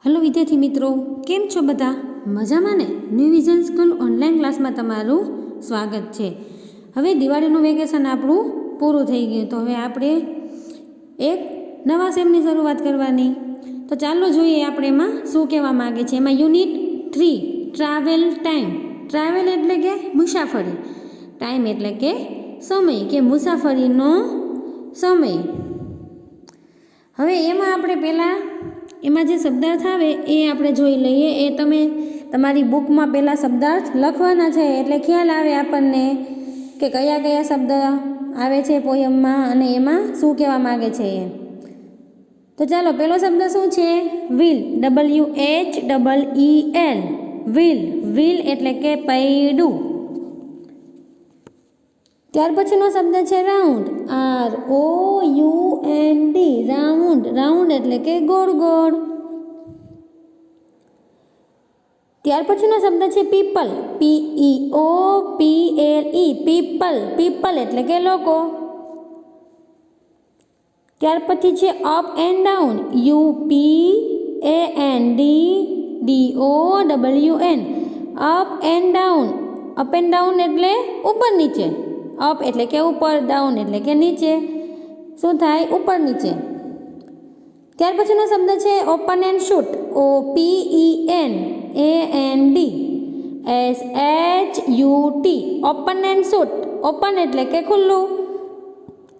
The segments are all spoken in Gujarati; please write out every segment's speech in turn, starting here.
हेलो विद्यार्थी मित्रों, केम छो बधा? मजामां ने? New vision school online class में तमारुं स्वागत है। हवे दिवाळीनुं वेकेशन आपणुं पूरुं थई गयुं, तो हवे आपणे एक नवा सेमनी शरूआत करवानी। तो चालो जोईए आपणे एमां शुं कहेवा मांगे छे। एमां यूनिट 3 ट्रावेल टाइम। ट्रावेल एटले के मुसाफरी, टाइम एटले के समय, के मुसाफरीनो समय। हवे एमां आपणे पहेला एमां जे शब्दार्थ आवे ए आपणे जोई लईए। ए तमे तमारी बुकमां पहेला शब्दार्थ लखवाना छे एटले ख्याल आवे आपणने के कया कया शब्द आवे छे पोयममां अने एमां शुं कहेवा मांगे छे। तो चालो पहेलो शब्द शुं छे? Wheel, WHEEL, wheel. व्हील एटले के पૈડું। त्यार पछीनो शब्द छे राउंड, ROUND, राउंड। राउंड एटले के गोળ गोળ। त्यार पछीनो शब्द छे पीपल, PEOPLE, पीपल। पीपल एटले के लोको। त्यार पछी छे up and down, UPANDDOWN, up and down. Up and down एटले ऊपर नीचे। अप एटले के ऊपर, डाउन एटले के नीचे। शुं थाय? ऊपर नीचे। त्यार पछीनो शब्द छे open and shoot, OPENAND SHUT, open and shoot. Open एटले के खुल्लू,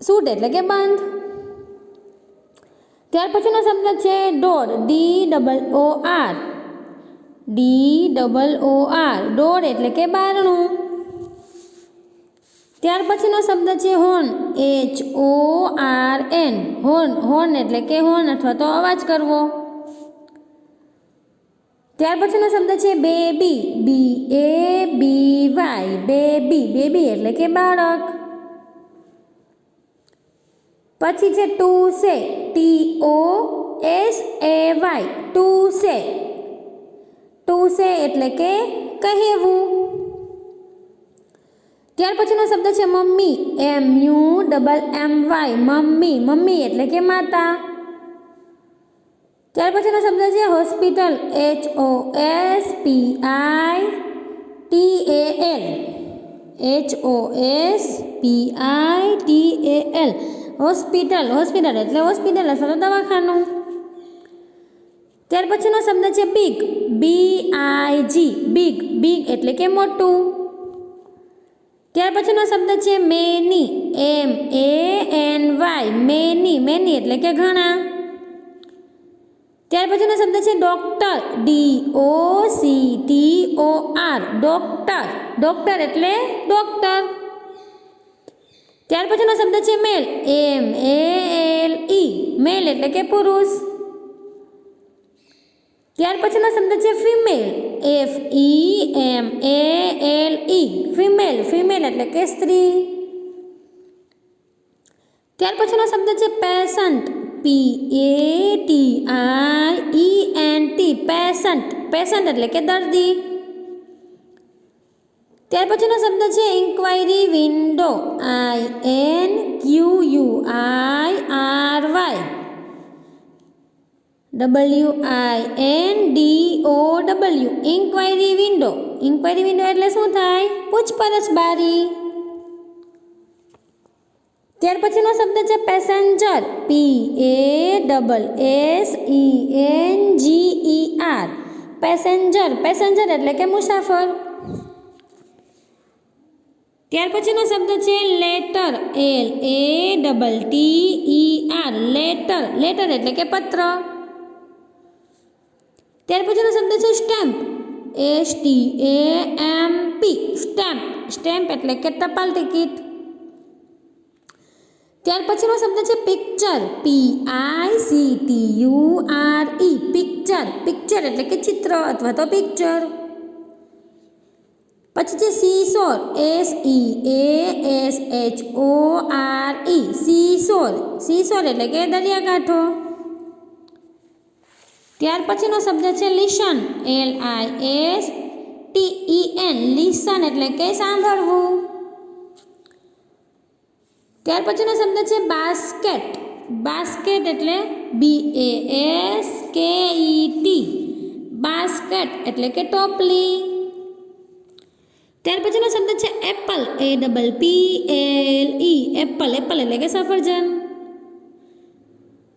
शूट एटले के बंध। त्यार पछीनो शब्द छे डोर, DOOR, डोर एटले के बारणुं। त्यार पछीनो शब्द छे होर्न, HORN, होर्न। होर्न एटले के होर्न अथवा तो अवाज करवो। त्यार पछीनो शब्द छे बेबी, BABY, बेबी। बेबी एटले के बाळक। पछी छे टू से, TOSAY, टू से। टू से एटले के कहेवुं। त्यार पछीनो शब्द छे मम्मी, MUMMY, मम्मी। मम्मी एटले के माता। त्यार पछीनो शब्द छे होस्पिटल, HOSPITAL, હોસ્પિટલ। હોસ્પિટલ એટલે હોસ્પિટલ અથવા દવાખાનું। ત્યાર પછીનો શબ્દ છે બિગ, BIG, બિગ। બિગ એટલે કે મોટું। ત્યાર પછીનો શબ્દ છે મેની, MANY, મેની। મેની એટલે કે ઘણા। ત્યાર પછીનો શબ્દ છે ડોક્ટર, DOCTOR, ડોક્ટર। ડોક્ટર એટલે ડોક્ટર। ત્યાર પછીનો શબ્દ છે મેલ, MALE, મેલ એટલે કે પુરુષ। ત્યાર પછીનો શબ્દ છે ફિમેલ, FEMALE, ફિમેલ। ફિમેલ એટલે કે સ્ત્રી। ત્યાર પછીનો શબ્દ છે પેશન્ટ, PATIENT, પેશન્ટ। પેશન્ટ એટલે કે દર્દી। ત્યાર પછીનો શબ્દ છે inquiry window, INQUIRY WINDOW, inquiry window. Inquiry window એટલે શું થાય? પૂછપરછ બારી। ત્યાર પછીનો શબ્દ છે પેસેન્જર, PASSENGER, પેસેન્જર। પેસેન્જર એટલે કે મુસાફર। ત્યાર પછીનો શબ્દ છે લેટર, LATTER, લેટર। લેટર એટલે કે પત્ર। ત્યાર પછીનો શબ્દ છે સ્ટેમ્પ, STAMP, સ્ટેમ્પ। સ્ટેમ્પ એટલે કે ટપાલ ટિકિટ। ત્યાર પછીનો શબ્દ છે પિક્ચર, PICTURE, પિક્ચર। પિક્ચર એટલે કે ચિત્ર અથવા તો પિક્ચર। પછી છે સીસોર, SEASHORE, સીસોર। સીસોર એટલે કે દરિયાકાંઠો। ત્યાર પછીનો શબ્દ છે લિસન, LISTEN, લિસન એટલે કે સાંભળવું। ત્યાર પછીનો શબ્દ છે બાસ્કેટ, બાસ્કેટ એટલે BASKET, બાસ્કેટ એટલે કે ટોપલી. ત્યાર પછીનો શબ્દ છે એપલ, APPLE, એપલ, એપલ એટલે કે સફરજન.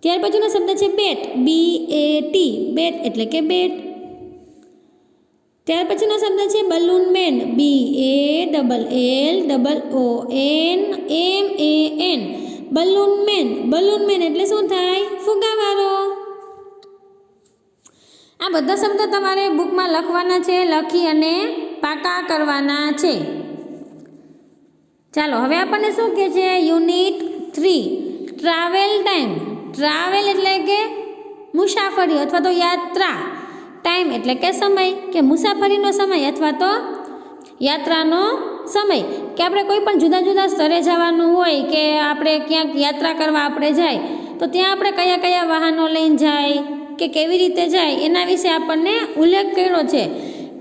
ત્યાર પછીનો શબ્દ છે બેટ, BAT, બેટ એટલે કે બેટ. ત્યાર પછીનો શબ્દ છે balloon man, BALLOONMAN, balloon man. Balloon man એટલે શું થાય? ફુગ્ગાવાળો. આ બધા શબ્દો તમારે બુકમાં લખવાના છે, લખી અને પાકા કરવાના છે. ચાલો હવે આપણને શું કહે છે? Unit 3 travel time. ટ્રાવેલ એટલે કે મુસાફરી અથવા તો યાત્રા. ટાઈમ એટલે કે સમય, કે મુસાફરીનો સમય અથવા તો યાત્રાનો સમય, કે આપણે કોઈ પણ જુદા જુદા સ્થળે જવાનું હોય, કે આપણે ક્યાંક યાત્રા કરવા આપણે જાય તો ત્યાં આપણે કયા કયા વાહનો લઈને જાય, કે કેવી રીતે જાય, એના વિશે આપણને ઉલ્લેખ કર્યો છે.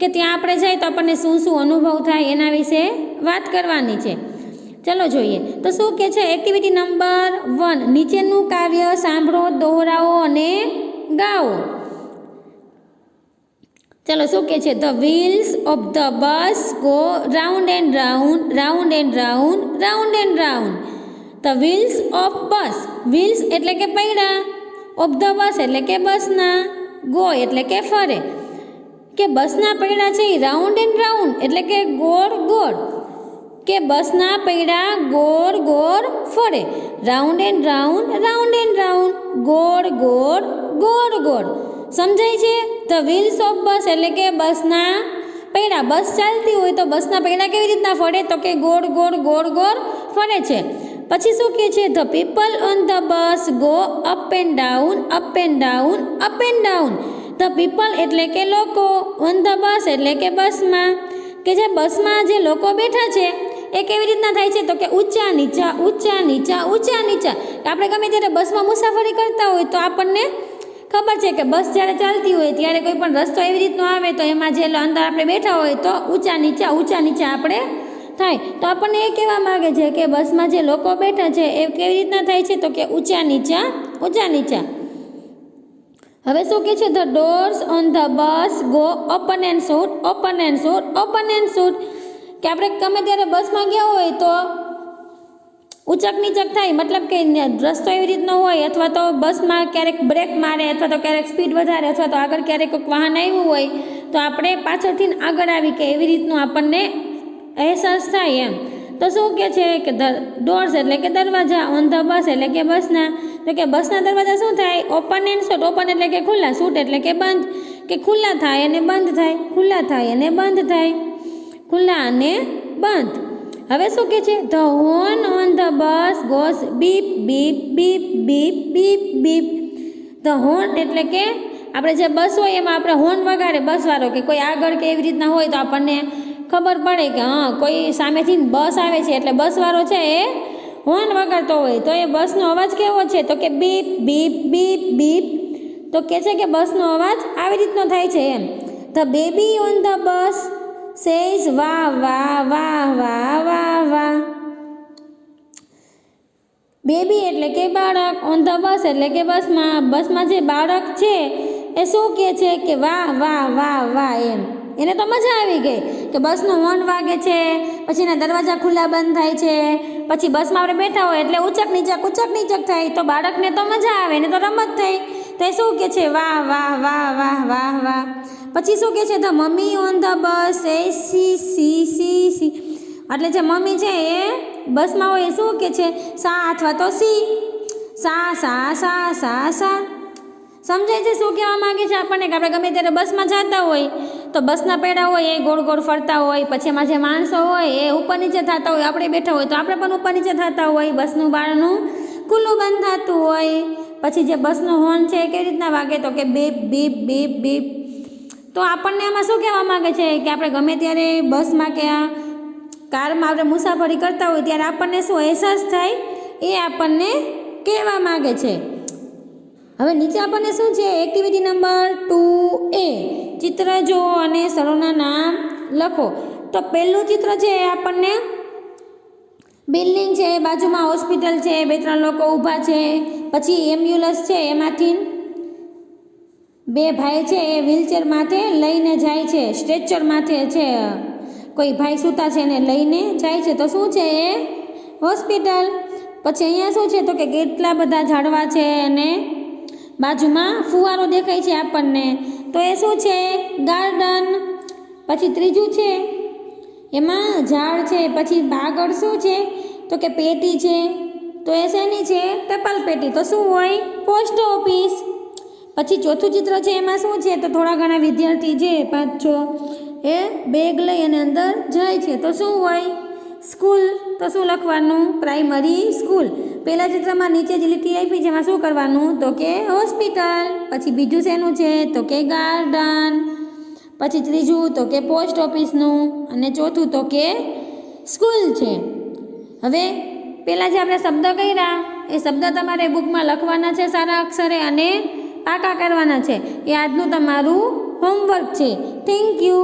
કે ત્યાં આપણે જાય તો આપણને શું શું અનુભવ થાય એના વિશે વાત કરવાની છે. ચલો જોઈએ તો શું કહે છે? એક્ટિવિટી નંબર 1, નીચેનું કાવ્ય સાંભળો, દોહરાવો અને ગાઓ. ચલો શું કહે છે? The wheels of the bus go round and round, round and round, round and round. The wheels of bus, wheels એટલે કે પૈડા, ઓફ ધ બસ એટલે કે બસના, ગો એટલે કે ફરે, કે બસના પૈડા છે એ રાઉન્ડ એન્ડ રાઉન્ડ એટલે કે ગોળ ગોળ, કે બસના પૈડા ગોળ ગોળ ફરે, round and round, round and round, ગોળ ગોળ, ગોળ ગોળ. સમજાય છે? ધ વ્હીલ્સ ઓફ બસ એટલે કે બસના પૈડા. બસ ચાલતી હોય તો બસના પૈડા કેવી રીતના ફરે? તો કે ગોળ ગોળ, ગોળ ગોળ ફરે છે. પછી શું કહે છે? The people on the bus go up and down, up and down, up and down. The people એટલે કે લોકો, ઓન ધ બસ એટલે કે બસમાં, કે જે બસમાં જે લોકો બેઠા છે એ કેવી રીતના થાય છે? તો કે ઊંચા નીચા, ઊંચા નીચા, ઊંચા નીચા. આપણે ગમે ત્યારે બસમાં મુસાફરી કરતા હોય તો આપણને ખબર છે કે બસ જ્યારે ચાલતી હોય ત્યારે કોઈ પણ રસ્તો એવી રીતનો આવે તો એમાં જે અંદર આપણે બેઠા હોય તો ઊંચા નીચા આપણે થાય. તો આપણને એ કહેવા માગે છે કે બસમાં જે લોકો બેઠા છે એ કેવી રીતના થાય છે? તો કે ઊંચા નીચા, ઊંચા નીચા. હવે શું કહે છે? The doors on the bus go open end shoot, open end shoot, open end shoot. કે આપણે ગમે ત્યારે બસમાં ગયા હોય તો ઊંચક નીચક થાય, મતલબ કે રસ્તો એવી રીતનો હોય, અથવા તો બસમાં ક્યારેક બ્રેક મારે, અથવા તો ક્યારેક સ્પીડ વધારે, અથવા તો આગળ ક્યારેક કોઈક વાહન આવ્યું હોય તો આપણે પાછળથી આગળ આવી કે એવી રીતનું આપણને અહેસાસ થાય એમ. તો શું કહે છે? કે ડોર્સ એટલે કે દરવાજા, ઓન ધ બસ એટલે કે બસના, તો કે બસના દરવાજા શું થાય? Open end shoot. ઓપન એટલે કે ખુલ્લા, શૂટ એટલે કે બંધ, કે ખુલ્લા થાય અને બંધ થાય, ખુલ્લા થાય અને બંધ થાય, ખુલ્લા અને બંધ. હવે શું કહે છે? The horn on the bus goes beep beep beep beep beep beep. The horn એટલે કે આપણે જે બસ હોય એમાં આપણે હોર્ન વગાડે બસવાળો, કે કોઈ આગળ કે એવી રીતના હોય તો આપણને ખબર પડે કે હા કોઈ સામેથી બસ આવે છે, એટલે બસવાળો છે એ હોર્ન વગાડતો હોય તો એ બસનો અવાજ કેવો છે? તો કે બીપ બીપ બીપ બીપ. તો કહે છે કે બસનો અવાજ આવી રીતનો થાય છે એમ. The baby on the bus says વાહ વાહ વાહ વાહ વાહ વાહ. બેબી એટલે કે બાળક, ઓન ધ બસ એટલે કે બસમાં જે બાળક છે એ શું કહે છે? કે વાહ વાહ વાહ વાહ એમ. એને તો મજા આવી ગઈ કે બસનો હોર્ન વાગે છે, પછી એના દરવાજા ખુલ્લા બંધ થાય છે, પછી બસમાં આપણે બેઠા હોય એટલે ઊંચક નીચક થાય, તો બાળકને તો મજા આવે, એને તો રમત થઈ. તો એ શું કહે છે? વાહ વાહ વાહ વાહ વાહ વાહ. પછી શું કહે છે? The mummy on the bus A C C C C. એટલે જે મમ્મી છે એ બસમાં હોય એ શું કહે છે? સા અથવા તો સી, સા સા સા સા સા. સમજાય છે શું કહેવા માંગે છે આપણને? કે આપણે ગમે ત્યારે બસમાં જતા હોય તો બસના પૈડા હોય એ ગોળ ગોળ ફરતા હોય, પછી એમાં જે માણસો હોય એ ઉપર નીચે થતા હોય, આપણે બેઠા હોય તો આપણે પણ ઉપર નીચે થતા હોય, બસનું બારણું ખુલ્લું બંધ થતું હોય. પછી જે બસનો હોર્ન છે એ કેવી રીતના વાગે? તો કે બીપ બીપ બીપ બીપ. તો આપણને આમાં શું કહેવા માંગે છે? કે આપણે ગમે ત્યારે બસમાં કે કારમાં આપણે મુસાફરી કરતા હોય ત્યારે આપણને શું અહેસાસ થાય એ આપણને કહેવા માગે છે. હવે નીચે આપણને શું છે? એક્ટિવિટી નંબર 2A, ચિત્ર જુઓ અને સ્થળોના નામ લખો. તો પહેલું ચિત્ર છે એ આપણને બિલ્ડિંગ છે, બાજુમાં હોસ્પિટલ છે, 2-3 લોકો ઊભા છે, પછી એમ્બ્યુલન્સ છે એમાંથી બે ભાઈ છે એ વ્હીલચેર માથે લઈને જાય છે, સ્ટ્રેચર માથે છે, કોઈ ભાઈ સૂતા છે એને લઈને જાય છે, તો શું છે એ હોસ્પિટલ. પછી અહીંયા શું છે તો કે કેટલા બધા ઝાડવા છે અને બાજુમાં ફુવારો દેખાય છે આપણને, તો એ શું છે ગાર્ડન. પછી ત્રીજું છે એમાં ઝાડ છે, પછી આગળ શું છે તો કે પેટી છે, તો એ શેની છે ટપાલ પેટી, તો શું હોય પોસ્ટ ઓફિસ. પછી ચોથું ચિત્ર છે એમાં શું છે તો થોડા ઘણા વિદ્યાર્થી છે 5-6 એ બેગ લઈ અને અંદર જાય છે, તો શું હોય સ્કૂલ. તો શું લખવાનું પ્રાઇમરી સ્કૂલ. પહેલા ચિત્રમાં નીચે જ લીટી આપી જેમાં શું કરવાનું તો કે હોસ્પિટલ. પછી બીજું શેનું છે તો કે ગાર્ડન. પછી ત્રીજું તો કે પોસ્ટ ઓફિસનું અને ચોથું તો કે સ્કૂલ છે. હવે પહેલાં જે આપણે શબ્દ કર્યા એ શબ્દ તમારે બુકમાં લખવાના છે સારા અક્ષરે અને પાકા કરવાના છે. એ આજનું તમારું હોમવર્ક છે. Thank you.